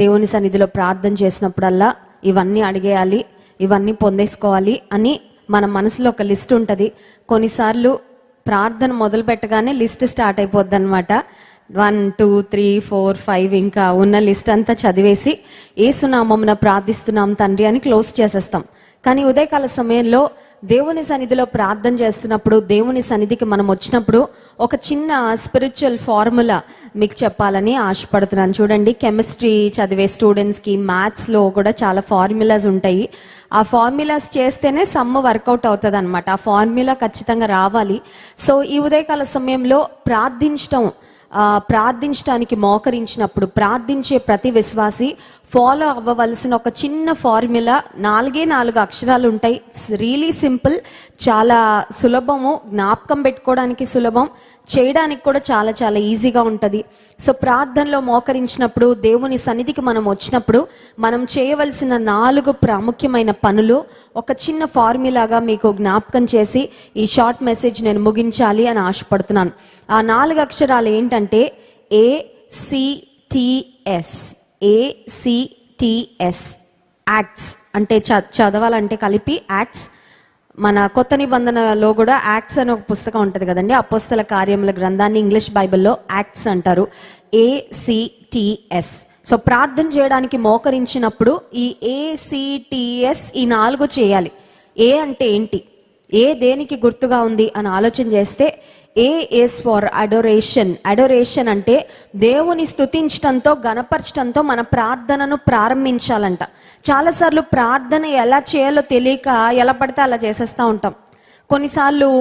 దేవుని సన్నిధిలో ప్రార్థన చేసినప్పుడల్లా ఇవన్నీ అడిగేయాలి, ఇవన్నీ పొందేసుకోవాలి అని మన మనసులో ఒక లిస్ట్ ఉంటుంది. కొన్నిసార్లు ప్రార్థన మొదలు పెట్టగానే లిస్ట్ స్టార్ట్ అయిపోద్ది అనమాట. 1 2 3 4 5 ఇంకా ఉన్న లిస్ట్ అంతా చదివేసి యేసునామమున ప్రార్థిస్తున్నాం తండ్రి అని క్లోజ్ చేసేస్తాం. కానీ ఉదయకాల సమయంలో దేవుని సన్నిధిలో ప్రార్థన చేస్తున్నప్పుడు, దేవుని సన్నిధికి మనం వచ్చినప్పుడు ఒక చిన్న స్పిరిచువల్ ఫార్ములా మీకు చెప్పాలని ఆశపడుతున్నాను. చూడండి, కెమిస్ట్రీ చదివే స్టూడెంట్స్కి మ్యాథ్స్లో కూడా చాలా ఫార్ములాస్ ఉంటాయి. ఆ ఫార్ములాస్ చేస్తేనే సమ్ వర్కౌట్ అవుతుంది అనమాట. ఆ ఫార్ములా ఖచ్చితంగా రావాలి. సో ఈ ఉదయకాల సమయంలో ప్రార్థించడానికి మోకరించినప్పుడు ప్రార్థించే ప్రతి విశ్వాసి ఫాలో అవ్వవలసిన ఒక చిన్న ఫార్ములా, 4 అక్షరాలు ఉంటాయి. ఇట్స్ రియలీ సింపుల్, చాలా సులభము, జ్ఞాపకం పెట్టుకోవడానికి సులభం, చేయడానికి కూడా చాలా చాలా ఈజీగా ఉంటుంది. సో ప్రార్థనలో మోకరించినప్పుడు, దేవుని సన్నిధికి మనం వచ్చినప్పుడు మనం చేయవలసిన 4 ప్రాముఖ్యమైన పనులు ఒక చిన్న ఫార్ములాగా మీకు జ్ఞాపకం చేసి ఈ షార్ట్ మెసేజ్ నేను ముగించాలి అని ఆశపడుతున్నాను. ఆ 4 అక్షరాలు ఏంటంటే ACTS. ACTS, యాక్ట్స్ అంటే చదవాలంటే కలిపి యాక్ట్స్. మన కొత్త నిబంధనలో కూడా యాక్ట్స్ అనే ఒక పుస్తకం ఉంటుంది కదండి, అపోస్తల కార్యముల గ్రంథాన్ని ఇంగ్లీష్ బైబిల్లో యాక్ట్స్ అంటారు. ACTS. సో ప్రార్థన చేయడానికి మోకరించినప్పుడు ఈ ACTS ఈ 4 చేయాలి. ఏ అంటే ఏంటి, ఏ దేనికి గుర్తుగా ఉంది అని ఆలోచన చేస్తే A is for adoration. Adoration అంటే దేవుని స్తుతించటంతో, గణపరచటంతో మన ప్రార్థనను ప్రారంభించాలంట. చాలాసార్లు ప్రార్థన ఎలా చేయాలో తెలియక ఎలా పడితే అలా చేసేస్తూ ఉంటాం. కొన్నిసార్లు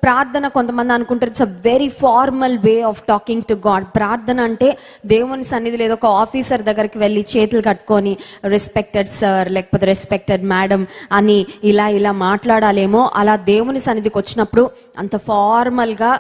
ప్రార్థన కొంతమంది అనుకుంటారు it's a very formal way of talking to God. ప్రార్థన అంటే దేవుని సన్నిధిలో ఏదో ఒక ఆఫీసర్ దగ్గరికి వెళ్ళి చేతులు కట్టుకొని రెస్పెక్టెడ్ సార్ లేకపోతే రెస్పెక్టెడ్ మేడం అని ఇలా మాట్లాడాలేమో. అలా దేవుని సన్నిధికి వచ్చినప్పుడు అంత ఫార్మల్గా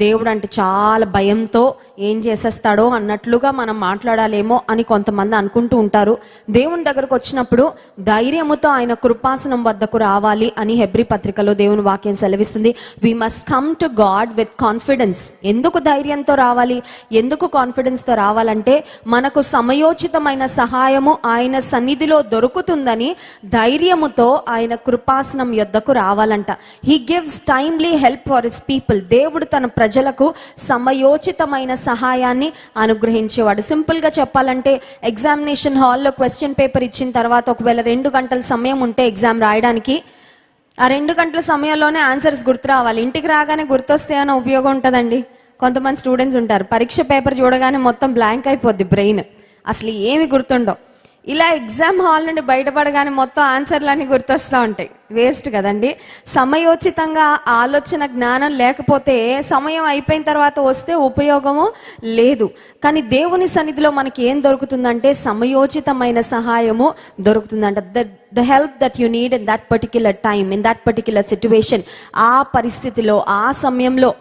దేవుడు అంటే చాలా భయంతో ఏం చేసేస్తాడో అన్నట్లుగా మనం మాట్లాడాలేమో అని కొంతమంది అనుకుంటూ ఉంటారు. దేవుని దగ్గరకు వచ్చినప్పుడు ధైర్యముతో ఆయన కృపాసనం వద్దకు రావాలి అని హెబ్రీ పత్రికలో దేవుని వాక్యం సెలవిస్తుంది. We must come to God with confidence. ఎందుకు ధైర్యంతో రావాలి, ఎందుకు కాన్ఫిడెన్స్తో రావాలంటే మనకు సమయోచితమైన సహాయము ఆయన సన్నిధిలో దొరుకుతుందని ధైర్యముతో ఆయన కృపాసనం యొద్దకు రావాలంట. He gives timely help for his people. దేవుడు తన ప్రజలకు సమయోచితమైన సహాయాన్ని అనుగ్రహించేవాడు. సింపుల్గా చెప్పాలంటే ఎగ్జామినేషన్ హాల్లో క్వశ్చన్ పేపర్ ఇచ్చిన తర్వాత ఒకవేళ 2 గంటల సమయం ఉంటే ఎగ్జామ్ రాయడానికి, ఆ 2 గంటల సమయంలోనే ఆన్సర్స్ గుర్తు రావాలి. ఇంటికి రాగానే గుర్తొస్తే అన్న ఉపయోగం ఉంటుందండి. కొంతమంది స్టూడెంట్స్ ఉంటారు, పరీక్ష పేపర్ చూడగానే మొత్తం బ్లాంక్ అయిపోద్ది బ్రెయిన్, అసలు ఏమి గుర్తుండవు. ఇలా ఎగ్జామ్ హాల్ నుండి బయటపడగానే మొత్తం ఆన్సర్లన్నీ గుర్తొస్తూ ఉంటాయి. వేస్ట్ కదండి. సమయోచితంగా ఆలోచన జ్ఞానం లేకపోతే సమయం అయిపోయిన తర్వాత వస్తే ఉపయోగము లేదు. కానీ దేవుని సన్నిధిలో మనకి ఏం దొరుకుతుందంటే సమయోచితమైన సహాయము దొరుకుతుందంట. The help that you need in that particular time, in that particular situation. ఆ పరిస్థితిలో, ఆ సమయంలో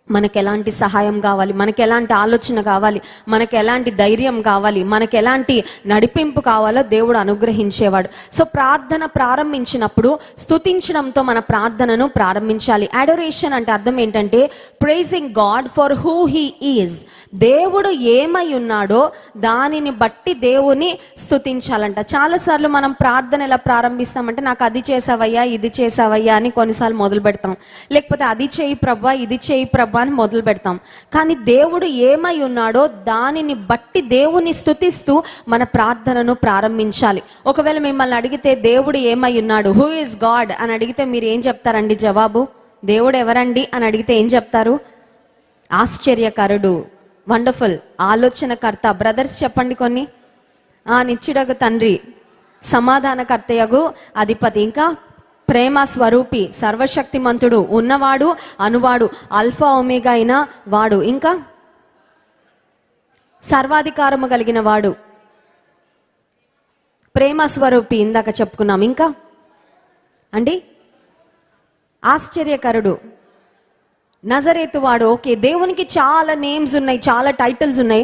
మనకు ఎలాంటి సహాయం కావాలి, మనకు ఎలాంటి ఆలోచన కావాలి, మనకు ఎలాంటి ధైర్యం కావాలి, మనకు ఎలాంటి నడిపింపు కావాలో దేవుడు అనుగ్రహించేవాడు. సో ప్రార్థన ప్రారంభించినప్పుడు స్తుతించడంతో మన ప్రార్థనను ప్రారంభించాలి. అడోరేషన్ అంటే అర్థం ఏంటంటే pricing God for who he is. దేవుడు ఏమై ఉన్నాడో దానిని బట్టి దేవుని స్తుతించాలంట. చాలాసార్లు మనం ప్రార్థన ఎలా ప్రారంభిస్తామంటే నాకు అది చేసావయ్యా, ఇది చేసావయ్యా అని కొన్నిసార్లు మొదలు పెడతాం. లేకపోతే అది చేయి ప్రభా, ఇది చేయి ప్రభా అని మొదలు పెడతాం. కానీ దేవుడు ఏమై ఉన్నాడో దానిని బట్టి దేవుని స్తుతిస్తూ మన ప్రార్థనను ప్రారంభించాలి. ఒకవేళ మిమ్మల్ని అడిగితే దేవుడు ఏమై ఉన్నాడు, హూ ఇస్ గాడ్ అని అడిగితే మీరు ఏం చెప్తారండి జవాబు? దేవుడు ఎవరండి అని అడిగితే ఏం చెప్తారు? ఆశ్చర్యకరుడు, వండర్ఫుల్, ఆలోచనకర్త. బ్రదర్స్ చెప్పండి కొన్ని. నిత్యుడగు తండ్రి, సమాధానకర్తయగు అధిపతి, ఇంకా ప్రేమ స్వరూపి, సర్వశక్తిమంతుడు, ఉన్నవాడు అనువాడు, అల్ఫా ఒమేగా అయిన వాడు, ఇంకా సర్వాధికారము కలిగిన వాడు, ప్రేమ స్వరూపి ఇందాక చెప్పుకున్నాం. ఇంకా అండి ఆశ్చర్యకరుడు, నజరేతు వాడు. ఓకే, దేవునికి చాలా నేమ్స్ ఉన్నాయి, చాలా టైటిల్స్ ఉన్నాయి.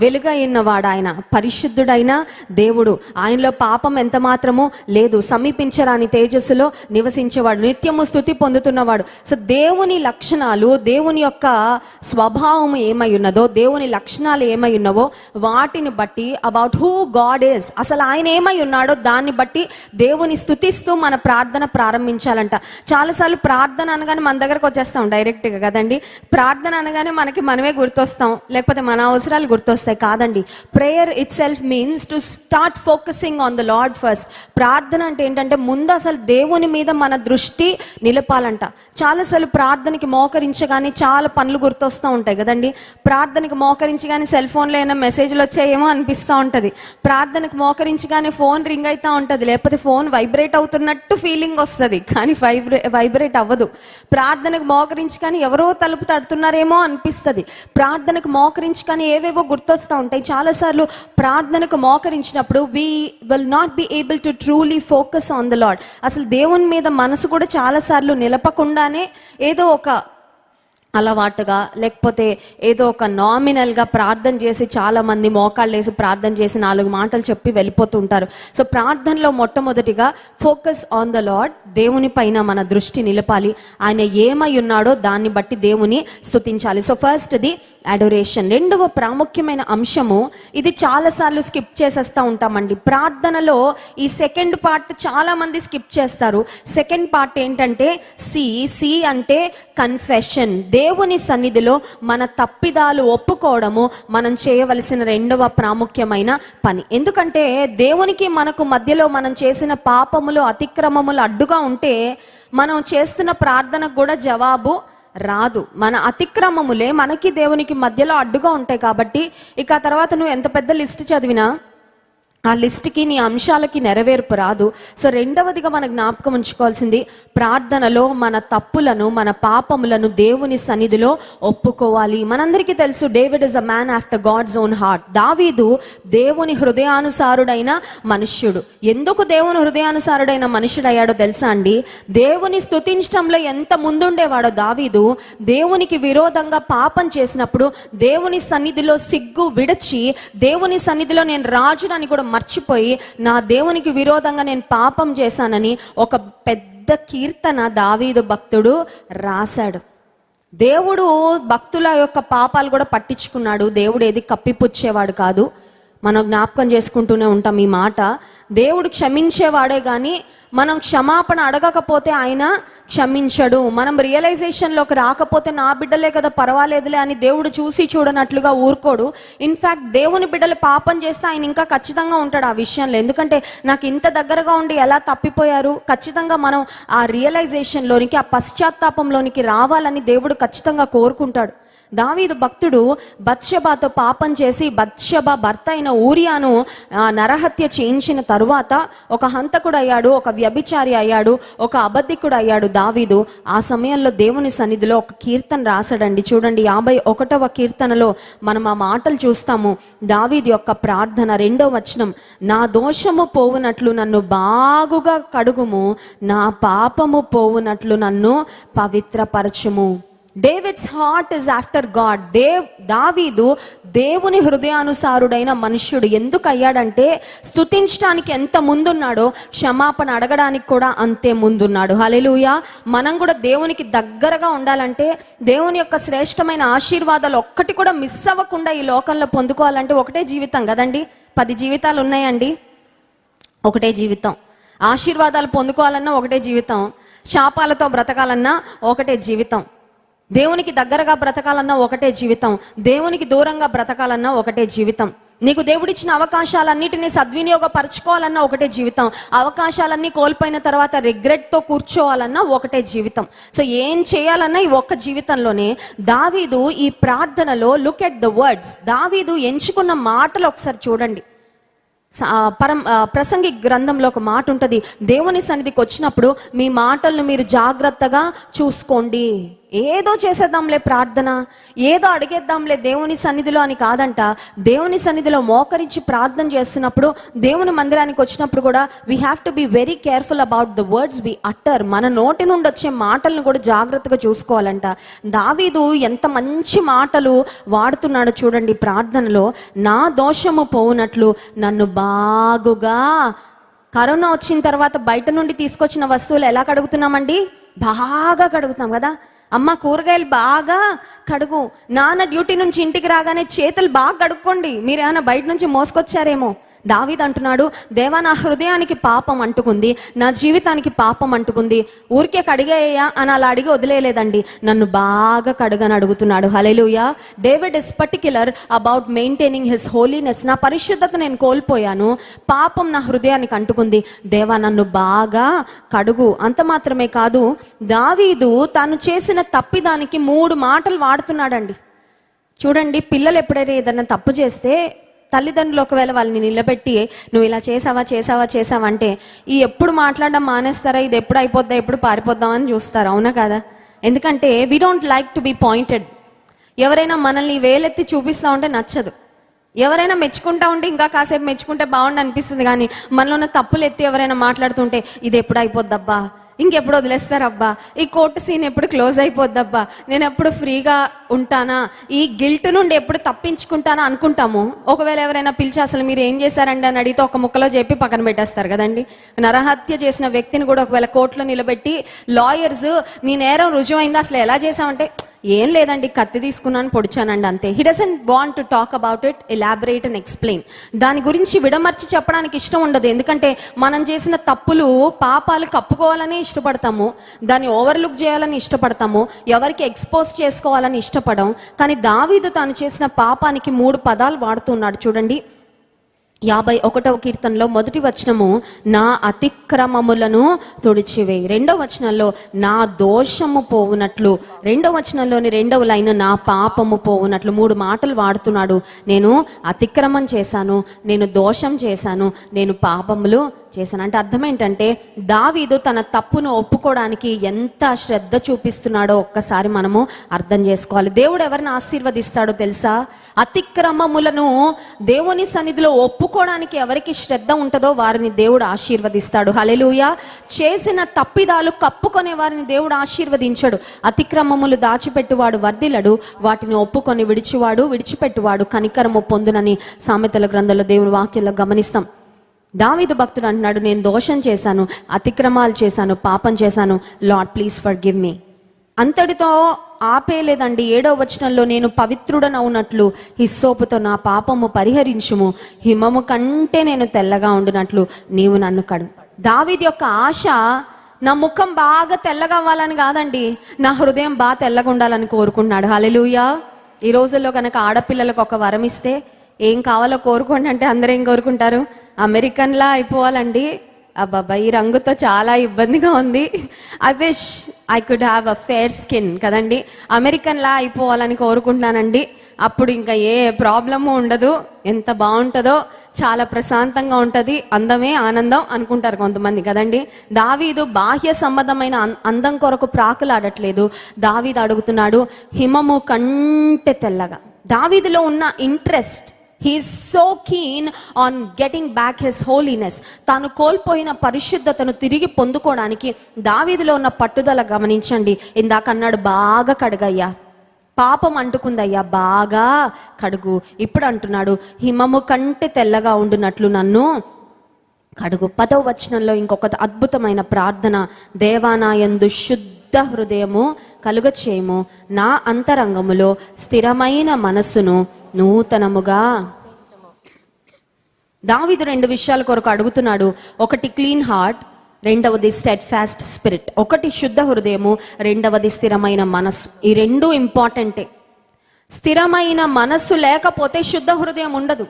వెలుగైన వాడు ఆయన, పరిశుద్ధుడైన దేవుడు, ఆయనలో పాపం ఎంత మాత్రము లేదు, సమీపించరాని తేజస్సులో నివసించేవాడు, నిత్యము స్తుతి పొందుతున్నవాడు. సో దేవుని లక్షణాలు, దేవుని యొక్క స్వభావం ఏమై ఉన్నదో, దేవుని లక్షణాలు ఏమై ఉన్నవో వాటిని బట్టి అబౌట్ హూ గాడ్ ఈజ్, అసలు ఆయన ఏమై ఉన్నాడో దాన్ని బట్టి దేవుని స్తుతిస్తూ మన ప్రార్థన ప్రారంభించాలంట. చాలాసార్లు ప్రార్థన అనగానే మన దగ్గరకు వచ్చేస్తాం డైరెక్ట్గా కదండి. ప్రార్థన అనగానే మనకి మనమే గుర్తొస్తాం, లేకపోతే మన అవసరాలు గుర్తొస్తాయి. కాదండి, prayer it self means to start focusing on the lord first. ప్రార్థన అంటే ఏంటంటే ముందు అసలు దేవుని మీద మన దృష్టి నిలపాలంట. చాలాసార్లు ప్రార్థనకి మోకరించగానే చాలా పనులు గుర్తొస్తూ ఉంటాయి కదండి. ప్రార్థనకి మోకరించగానే సెల్ ఫోన్లో ఏమైనా మెసేజ్లు వచ్చాయేమో అనిపిస్తూ ఉంటుంది. ప్రార్థనకు మోకరించగానే ఫోన్ రింగ్ అవుతూ ఉంటుంది, లేకపోతే ఫోన్ వైబ్రేట్ అవుతున్నట్టు ఫీలింగ్ వస్తుంది, కానీ వైబ్రేట్ అవ్వదు. ప్రార్థనకు మోకరించగానే ఎవరో తలుపు తడుతున్నారేమో అనిపిస్తుంది. ప్రార్థనకు మోకరించి కానీ ఏవేవో గుర్తొస్తూ ఉంటాయి. చాలాసార్లు ప్రార్థనకు మోకరించినప్పుడు we will not be able to truly focus on the Lord. అసలు దేవుని మీద మనసు కూడా చాలాసార్లు నిలపకుండానే ఏదో ఒక అలవాటుగా, లేకపోతే ఏదో ఒక నామినల్గా ప్రార్థన చేసి, చాలామంది మోకాళ్ళు వేసి ప్రార్థన చేసి 4 మాటలు చెప్పి వెళ్ళిపోతుంటారు. సో ప్రార్థనలో మొట్టమొదటిగా ఫోకస్ ఆన్ ద లార్డ్, దేవుని పైన మన దృష్టి నిలపాలి. ఆయన ఏమై ఉన్నాడో దాన్ని బట్టి దేవుని స్తుతించాలి. సో ఫస్ట్ది అడోరేషన్. రెండవ ప్రాముఖ్యమైన అంశము, ఇది చాలాసార్లు స్కిప్ చేసేస్తూ ఉంటామండి ప్రార్థనలో. ఈ సెకండ్ పార్ట్ చాలా మంది స్కిప్ చేస్తారు. సెకండ్ పార్ట్ ఏంటంటే సి అంటే కన్ఫెషన్. దేవుని సన్నిధిలో మన తప్పిదాలు ఒప్పుకోవడము మనం చేయవలసిన రెండవ ప్రాముఖ్యమైన పని. ఎందుకంటే దేవునికి మనకు మధ్యలో మనం చేసిన పాపములు, అతిక్రమములు అడ్డుగా ఉంటే మనం చేస్తున్న ప్రార్థనకు కూడా జవాబు రాదు. మన అతిక్రమములే మనకి దేవునికి మధ్యలో అడ్డుగా ఉంటాయి. కాబట్టి ఇక ఆ తర్వాత నువ్వు ఎంత పెద్ద లిస్ట్ చదివినా ఆ లిస్ట్కి, నీ అంశాలకి నెరవేర్పు రాదు. సో రెండవదిగా మన జ్ఞాపకం ఉంచుకోవాల్సింది, ప్రార్థనలో మన తప్పులను, మన పాపములను దేవుని సన్నిధిలో ఒప్పుకోవాలి. మనందరికీ తెలుసు, David is a man after God's own heart. దావీదు దేవుని హృదయానుసారుడైన మనుష్యుడు. ఎందుకు దేవుని హృదయానుసారుడైన మనుష్యుడు అయ్యాడో తెలుసా అండి? దేవుని స్తుతించడంలో ఎంత ముందుండేవాడో దావీదు, దేవునికి విరోధంగా పాపం చేసినప్పుడు దేవుని సన్నిధిలో సిగ్గు విడిచి, దేవుని సన్నిధిలో నేను రాజునని కూడా మర్చిపోయి, నా దేవునికి విరోధంగా నేను పాపం చేశానని ఒక పెద్ద కీర్తన దావీదు భక్తుడు రాశాడు. దేవుడు భక్తుల యొక్క పాపాలు కూడా పట్టించుకున్నాడు. దేవుడు ఏది కప్పిపుచ్చేవాడు కాదు. మనం జ్ఞాపకం చేసుకుంటూనే ఉంటాం ఈ మాట. దేవుడు క్షమించేవాడే కానీ మనం క్షమాపణ అడగకపోతే ఆయన క్షమించడు. మనం రియలైజేషన్లోకి రాకపోతే నా బిడ్డలే కదా పర్వాలేదులే అని దేవుడు చూసి చూడనట్లుగా ఊరుకోడు. ఇన్ఫ్యాక్ట్ దేవుని బిడ్డలు పాపం చేస్తే ఆయన ఇంకా ఖచ్చితంగా ఉంటాడు ఆ విషయంలో. ఎందుకంటే నాకు ఇంత దగ్గరగా ఉండి ఎలా తప్పిపోయారు, ఖచ్చితంగా మనం ఆ రియలైజేషన్లోనికి, ఆ పశ్చాత్తాపంలోనికి రావాలని దేవుడు ఖచ్చితంగా కోరుకుంటాడు. దావీదు భక్తుడు బత్షెబాతో పాపం చేసి, బత్షెబా భర్త అయిన ఊరియాను నరహత్య చేయించిన తరువాత ఒక హంతకుడు అయ్యాడు, ఒక వ్యభిచారి అయ్యాడు, ఒక అబద్ధికుడు అయ్యాడు దావీదు. ఆ సమయంలో దేవుని సన్నిధిలో ఒక కీర్తన రాశాడండి. చూడండి, 51వ కీర్తనలో మనం ఆ మాటలు చూస్తాము. దావీదు యొక్క ప్రార్థన, 2వ వచనం, నా దోషము పోవునట్లు నన్ను బాగుగా కడుగుము, నా పాపము పోవునట్లు నన్ను పవిత్రపరచుము. David's heart is after God. దావీదు దేవుని హృదయానుసారుడైన మనుష్యుడు. ఎందుకు అయ్యాడంటే, స్తుతించడానికి ఎంత ముందున్నాడో క్షమాపణ అడగడానికి కూడా అంతే ముందున్నాడు. హల్లెలూయా. మనం కూడా దేవునికి దగ్గరగా ఉండాలంటే, దేవుని యొక్క శ్రేష్టమైన ఆశీర్వాదాలు ఒక్కటి కూడా మిస్ అవ్వకుండా ఈ లోకంలో పొందుకోవాలంటే ఒకటే జీవితం కదండి. 10 జీవితాలు ఉన్నాయండి, ఒకటే జీవితం. ఆశీర్వాదాలు పొందుకోవాలన్నా ఒకటే జీవితం, శాపాలతో బ్రతకాలన్నా ఒకటే జీవితం, దేవునికి దగ్గరగా బ్రతకాలన్నా ఒకటే జీవితం, దేవునికి దూరంగా బ్రతకాలన్నా ఒకటే జీవితం. నీకు దేవుడిచ్చిన అవకాశాలన్నిటినీ సద్వినియోగపరచుకోవాలన్నా ఒకటే జీవితం, అవకాశాలన్నీ కోల్పోయిన తర్వాత రిగ్రెట్తో కూర్చోవాలన్నా ఒకటే జీవితం. సో ఏం చేయాలన్నా ఈ ఒక్క జీవితంలోనే. దావీదు ఈ ప్రార్థనలో, లుక్ ఎట్ ద వర్డ్స్, దావీదు ఎంచుకున్న మాటలు ఒకసారి చూడండి. ప్రసంగి గ్రంథంలో ఒక మాట ఉంటుంది, దేవుని సన్నిధికి వచ్చినప్పుడు మీ మాటలను మీరు జాగ్రత్తగా చూసుకోండి. ఏదో చేసేద్దాంలే ప్రార్థన, ఏదో అడిగేద్దాంలే దేవుని సన్నిధిలో అని కాదంట. దేవుని సన్నిధిలో మోకరించి ప్రార్థన చేస్తున్నప్పుడు, దేవుని మందిరానికి వచ్చినప్పుడు కూడా we have to be very careful about the words we utter. మన నోటి నుండి వచ్చే మాటలను కూడా జాగ్రత్తగా చూసుకోవాలంట. దావీదు ఎంత మంచి మాటలు వాడుతున్నాడో చూడండి ప్రార్థనలో. నా దోషము పోవునట్లు నన్ను బాగుగా. కరోనా వచ్చిన తర్వాత బయట నుండి తీసుకొచ్చిన వస్తువులు ఎలా కడుగుతున్నామండి? బాగా కడుగుతాం కదా. అమ్మ కూరగాయలు బాగా కడుగు, నాన్న డ్యూటీ నుంచి ఇంటికి రాగానే చేతులు బాగా కడుక్కోండి. మీరు ఏమైనా బయట నుంచి మోసుకొచ్చారేమో. దావీదు అంటున్నాడు, దేవా నా హృదయానికి పాపం అంటుకుంది, నా జీవితానికి పాపం అంటుకుంది. ఊరికే కడిగేయ్యా అని అలా అడిగి వదిలేయలేదండి, నన్ను బాగా కడుగని అడుగుతున్నాడు. Hallelujah. David is particular about maintaining his holiness. నా పరిశుద్ధత నేను కోల్పోయాను, పాపం నా హృదయానికి అంటుకుంది, దేవా నన్ను బాగా కడుగు. అంత మాత్రమే కాదు, దావీదు తాను చేసిన తప్పిదానికి 3 మాటలు వాడుతున్నాడండి. చూడండి, పిల్లలు ఎప్పుడైనా ఏదైనా తప్పు చేస్తే తల్లిదండ్రులు ఒకవేళ వాళ్ళని నిలబెట్టి నువ్వు ఇలా చేసావా అంటే ఈ ఎప్పుడు మాట్లాడడం మానేస్తారా, ఇది ఎప్పుడు అయిపోద్దా, ఎప్పుడు పారిపోద్దాం అని చూస్తారు. అవునా కదా? ఎందుకంటే we don't like to be pointed. ఎవరైనా మనల్ని వేలెత్తి చూపిస్తూ ఉంటే నచ్చదు. ఎవరైనా మెచ్చుకుంటా ఉంటే ఇంకా కాసేపు మెచ్చుకుంటే బాగుండి అనిపిస్తుంది. కానీ మనలో ఉన్న తప్పులు ఎత్తి ఎవరైనా మాట్లాడుతుంటే ఇది ఎప్పుడు అయిపోద్దబ్బా, ఇంకెప్పుడు వదిలేస్తారబ్బా, ఈ కోర్టు సీన్ ఎప్పుడు క్లోజ్ అయిపోద్దబ్బా, నేను ఎప్పుడు ఫ్రీగా ఉంటానా, ఈ గిల్ట్ నుండి ఎప్పుడు తప్పించుకుంటానా అనుకుంటాము. ఒకవేళ ఎవరైనా పిలిచి అసలు మీరు ఏం చేశారండి అని అడిగితే ఒక ముక్కలో చెప్పి పక్కన పెట్టేస్తారు కదండి. నరహత్య చేసిన వ్యక్తిని కూడా ఒకవేళ కోర్టులో నిలబెట్టి లాయర్స్ నీ నేరం రుజువైందా, అసలు ఎలా చేసామంటే ఏం లేదండి కత్తి తీసుకున్నాను పొడిచానండి అంతే. He doesn't want to talk about it, elaborate and explain. దాని గురించి విడమర్చి చెప్పడానికి ఇష్టం ఉండదు. ఎందుకంటే మనం చేసిన తప్పులు పాపాలు కప్పుకోవాలని ఇష్టపడతాము, దాన్ని ఓవర్లుక్ చేయాలని ఇష్టపడతాము, ఎవరికి ఎక్స్పోజ్ చేసుకోవాలని ఇష్టపడం. కానీ దావీదు తాను చేసిన పాపానికి 3 పదాలు వాడుతున్నాడు చూడండి. 51వ కీర్తనలో 1వ వచనము నా అతిక్రమములను తుడిచివేయి, 2వ వచనంలో నా దోషము పోవునట్లు, 2వ వచనంలోని 2వ లైన్ నా పాపము పోవునట్లు. 3 మాటలు వాడుతున్నాడు. నేను అతిక్రమం చేశాను, నేను దోషం చేశాను, నేను పాపములు చేశాను. అంటే అర్థం ఏంటంటే దావీదు తన తప్పును ఒప్పుకోవడానికి ఎంత శ్రద్ధ చూపిస్తున్నాడో ఒక్కసారి మనము అర్థం చేసుకోవాలి. దేవుడు ఎవరిని ఆశీర్వదిస్తాడో తెలుసా? అతిక్రమములను దేవుని సన్నిధిలో ఒప్పుకోవడానికి ఎవరికి శ్రద్ధ ఉంటుందో వారిని దేవుడు ఆశీర్వదిస్తాడు. హల్లెలూయా. చేసిన తప్పిదాలు కప్పుకొనే వారిని దేవుడు ఆశీర్వదించాడు. అతిక్రమములు దాచిపెట్టువాడు వర్ధిల్లడు, వాటిని ఒప్పుకొని విడిచిపెట్టువాడు కనికరము పొందునని సామెతల గ్రంథంలో దేవుని వాక్యంలో గమనిస్తాం. దావీదు భక్తుడు అంటున్నాడు, నేను దోషం చేశాను, అతిక్రమాలు చేశాను, పాపం చేశాను, లార్డ్ ప్లీజ్ ఫర్గివ్ మీ. అంతటితో ఆపేలేదండి. 7వ వచనంలో నేను పవిత్రుడనవునట్లు హిస్సోపుతో నా పాపము పరిహరించుము, హిమము కంటే నేను తెల్లగా ఉండినట్లు నీవు నన్ను కడుగు. దావీదు యొక్క ఆశ నా ముఖం బాగా తెల్లగా అవ్వాలని కాదండి, నా హృదయం బాగా తెల్లగా ఉండాలని కోరుకుంటున్నాడు. హల్లెలూయా. ఈ రోజుల్లో కనుక ఆడపిల్లలకు ఒక వరం ఇస్తే ఏం కావాలో కోరుకోండి అంటే అందరూ ఏం కోరుకుంటారు? అమెరికన్లా అయిపోవాలండి. అబ్బాబ్బా ఈ రంగుతో చాలా ఇబ్బందిగా ఉంది, I wish I could have a fair skin కదండి, అమెరికన్లా అయిపోవాలని కోరుకుంటున్నానండి. అప్పుడు ఇంకా ఏ ప్రాబ్లము ఉండదు, ఎంత బాగుంటుందో, చాలా ప్రశాంతంగా ఉంటుంది, అందమే ఆనందం అనుకుంటారు కొంతమంది కదండి. దావీదు బాహ్య సంబంధమైన అందం కొరకు ప్రాకులాడట్లేదు. దావీదు అడుగుతున్నాడు హిమము కంటే తెల్లగా. దావీదులో ఉన్న interest, he's so keen on getting back his holiness. తాను కోల్పోయిన పరిశుద్ధతను తిరిగి పొందుకోవడానికి దావీదులో ఉన్న పట్టుదల గమనించండి. ఇందాక అన్నాడు బాగా కడుగయ్యా, పాపం అంటుకుందయ్యా, బాగా కడుగు. ఇప్పుడు అంటున్నాడు హిమము కంటే తెల్లగా ఉండునట్లు నన్ను కడుగు. 10వ వచనంలో ఇంకొక అద్భుతమైన ప్రార్థన, దేవా నా యందు శుద్ధ హృదయము కలుగ చేయము, నా అంతరంగములో స్థిరమైన మనస్సును నూతనముగా. దావీదు 2 విషయాల కొరకు అడుగుతున్నాడు. ఒకటి క్లీన్ హార్ట్, రెండవది స్టెడ్ ఫాస్ట్ స్పిరిట్. ఒకటి శుద్ధ హృదయము, రెండవది స్థిరమైన మనస్సు. ఈ 2 ఇంపార్టెంటే. స్థిరమైన మనస్సు లేకపోతే శుద్ధ హృదయం ఉండదు.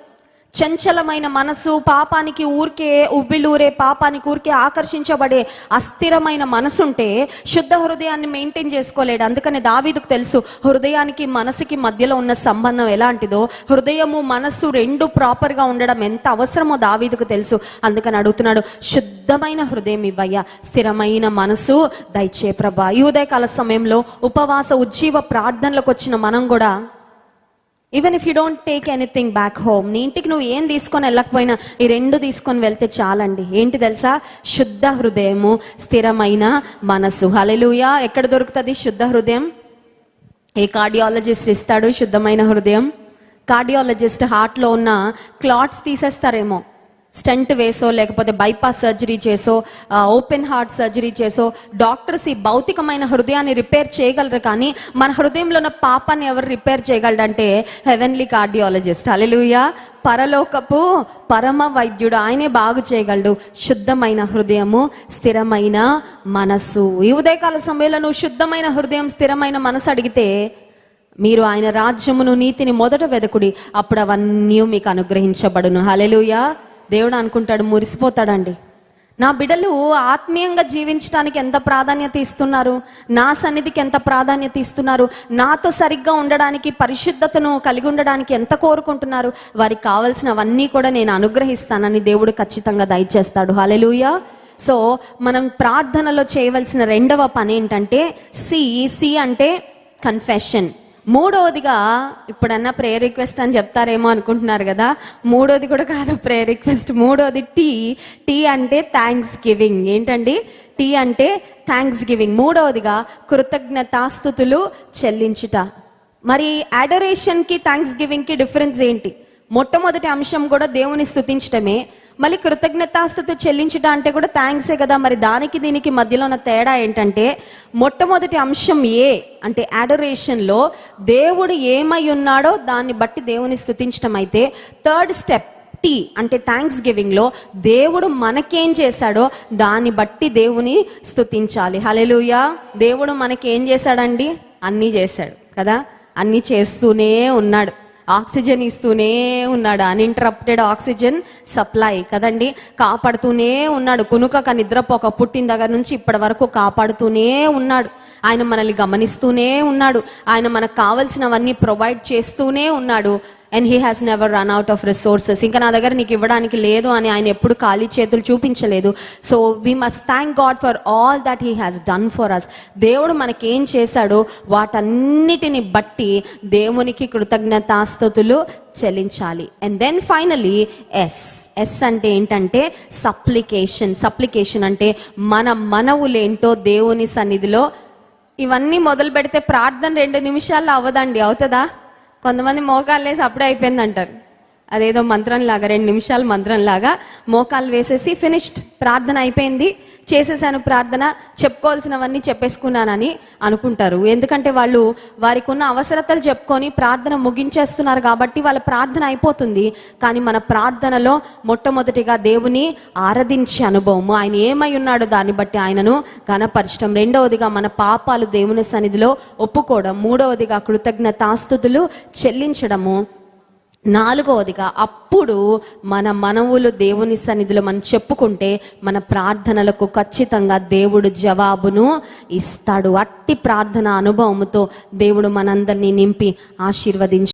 చంచలమైన మనసు, పాపానికి ఊరికే ఉబ్బిలూరే, పాపానికి ఊరికే ఆకర్షించబడే అస్థిరమైన మనసుంటే శుద్ధ హృదయాన్ని మెయింటైన్ చేసుకోలేడు. అందుకని దావీదుకు తెలుసు హృదయానికి మనసుకి మధ్యలో ఉన్న సంబంధం ఎలాంటిదో, హృదయము మనస్సు రెండు ప్రాపర్గా ఉండడం ఎంత అవసరమో దావీదుకు తెలుసు. అందుకని అడుగుతున్నాడు, శుద్ధమైన హృదయం ఇవ్వయ్యా, స్థిరమైన మనసు దయచే ప్రభా. ఈ ఉదయకాల సమయంలో ఉపవాస ఉజ్జీవ ప్రార్థనలకు వచ్చిన మనం కూడా, even if you don't take anything back home, నీ ఇంటికి నువ్వు ఏం తీసుకొని వెళ్ళకపోయినా ఈ రెండు తీసుకొని వెళ్తే చాలండి. ఏంటి తెలుసా? శుద్ధ హృదయము, స్థిరమైన మనసు. హల్లెలూయా. ఎక్కడ దొరుకుతుంది శుద్ధ హృదయం? ఏ కార్డియాలజిస్ట్ ఇస్తాడు శుద్ధమైన హృదయం? కార్డియాలజిస్ట్ హార్ట్లో ఉన్న క్లాట్స్ తీసేస్తారేమో, స్టంట్ వేసో లేకపోతే బైపాస్ సర్జరీ చేసో ఓపెన్ హార్ట్ సర్జరీ చేసో డాక్టర్స్ ఈ భౌతికమైన హృదయాన్ని రిపేర్ చేయగలరు, కానీ మన హృదయంలో ఉన్న పాపాన్ని ఎవరు రిపేర్ చేయగలరంటే హెవెన్లీ కార్డియాలజిస్ట్. హల్లెలూయా. పరలోకపు పరమ వైద్యుడు, ఆయనే బాగు చేయగలడు. శుద్ధమైన హృదయము, స్థిరమైన మనస్సు. ఈ ఉదయకాల సమయంలో నువ్వు శుద్ధమైన హృదయం, స్థిరమైన మనసు అడిగితే, మీరు ఆయన రాజ్యమును నీతిని మొదట వెదకుడి, అప్పుడు అవన్నీ మీకు అనుగ్రహించబడును. హల్లెలూయా. దేవుడు అనుకుంటాడు, మురిసిపోతాడండి, నా బిడ్డలు ఆత్మీయంగా జీవించడానికి ఎంత ప్రాధాన్యత ఇస్తున్నారు, నా సన్నిధికి ఎంత ప్రాధాన్యత ఇస్తున్నారు, నాతో సరిగ్గా ఉండడానికి, పరిశుద్ధతను కలిగి ఉండడానికి ఎంత కోరుకుంటున్నారు, వారికి కావాల్సినవన్నీ కూడా నేను అనుగ్రహిస్తానని దేవుడు ఖచ్చితంగా దయచేస్తాడు. హల్లెలూయా. సో మనం ప్రార్థనలో చేయవలసిన రెండవ పని ఏంటంటే సి అంటే కన్ఫెషన్. మూడవదిగా, ఇప్పుడన్నా ప్రేయర్ రిక్వెస్ట్ అని చెప్తారేమో అనుకుంటున్నారు కదా, మూడోది కూడా కాదు ప్రేయర్ రిక్వెస్ట్. మూడోది టీ అంటే థ్యాంక్స్ గివింగ్. ఏంటండి? టీ అంటే థ్యాంక్స్ గివింగ్. మూడవదిగా కృతజ్ఞతాస్తుతులు చెల్లించుట. మరి అడరేషన్కి థ్యాంక్స్ గివింగ్కి డిఫరెన్స్ ఏంటి? మొట్టమొదటి అంశం కూడా దేవుని స్తుతించడమే, మళ్ళీ కృతజ్ఞతాస్తుతి చెల్లించుట అంటే కూడా థ్యాంక్సే కదా. మరి దానికి దీనికి మధ్యలో ఉన్న తేడా ఏంటంటే, మొట్టమొదటి అంశం ఏ అంటే అడరేషన్లో దేవుడు ఏమై ఉన్నాడో దాన్ని బట్టి దేవుని స్తుతించడం అయితే, థర్డ్ స్టెప్ టీ అంటే థ్యాంక్స్ గివింగ్లో దేవుడు మనకేం చేశాడో దాన్ని బట్టి దేవుని స్తుతించాలి. హల్లెలూయా. దేవుడు మనకేం చేశాడండి? అన్నీ చేశాడు కదా, అన్నీ చేస్తూనే ఉన్నాడు, ఆక్సిజన్ ఇస్తూనే ఉన్నాడు, అన్ఇంటరప్టెడ్ ఆక్సిజన్ సప్లై కదండి, కాపాడుతూనే ఉన్నాడు, కునుకక నిద్రపోక పుట్టిన దగ్గర నుంచి ఇప్పటి వరకు కాపాడుతూనే ఉన్నాడు. ఆయన మనల్ని గమనిస్తూనే ఉన్నాడు, ఆయన మనకు కావాల్సినవన్నీ ప్రొవైడ్ చేస్తూనే ఉన్నాడు. And he has never run out of resources. ఇంకా నా దగ్గర నీకు ఇవ్వడానికి లేదు అని ఆయన ఎప్పుడు ఖాళీ చేతులు చూపించలేదు. So we must thank God for all that he has done for us. దేవుడు మనకేం చేశాడో వాటన్నిటిని బట్టి దేవునికి కృతజ్ఞతాస్తుతులు చెల్లించాలి. అండ్ దెన్ ఫైనలీ ఎస్ అంటే ఏంటంటే సప్లికేషన్. సప్లికేషన్ అంటే మన మనవులేంటో దేవుని సన్నిధిలో, ఇవన్నీ మొదలు పెడితే ప్రార్థన 2 నిమిషాల్లో అవ్వదండి. అవుతుందా? కొంతమంది మోకాలు వేసి అప్పుడే అయిపోయింది అంటారు. అదేదో మంత్రంలాగా, 2 నిమిషాలు మంత్రంలాగా మోకాలు వేసేసి ఫినిష్డ్, ప్రార్థన అయిపోయింది, చేసేసాను ప్రార్థన, చెప్పుకోవాల్సినవన్నీ చెప్పేసుకున్నానని అనుకుంటారు. ఎందుకంటే వాళ్ళు వారికి ఉన్న అవసరతలు చెప్పుకొని ప్రార్థన ముగించేస్తున్నారు కాబట్టి వాళ్ళ ప్రార్థన అయిపోతుంది. కానీ మన ప్రార్థనలో మొట్టమొదటిగా దేవుని ఆరాధించే అనుభవము, ఆయన ఏమై ఉన్నాడో దాన్ని బట్టి ఆయనను ఘనపరచడం, రెండవదిగా మన పాపాలు దేవుని సన్నిధిలో ఒప్పుకోవడం, మూడవదిగా కృతజ్ఞతాస్తుతులు చెల్లించడము, నాలుగవదిగా అప్పుడు మన మనవులు దేవుని సన్నిధిలో మనం చెప్పుకుంటే మన ప్రార్థనలకు ఖచ్చితంగా దేవుడు జవాబును ఇస్తాడు. అట్టి ప్రార్థన అనుభవముతో దేవుడు మనందరినీ నింపి ఆశీర్వదించి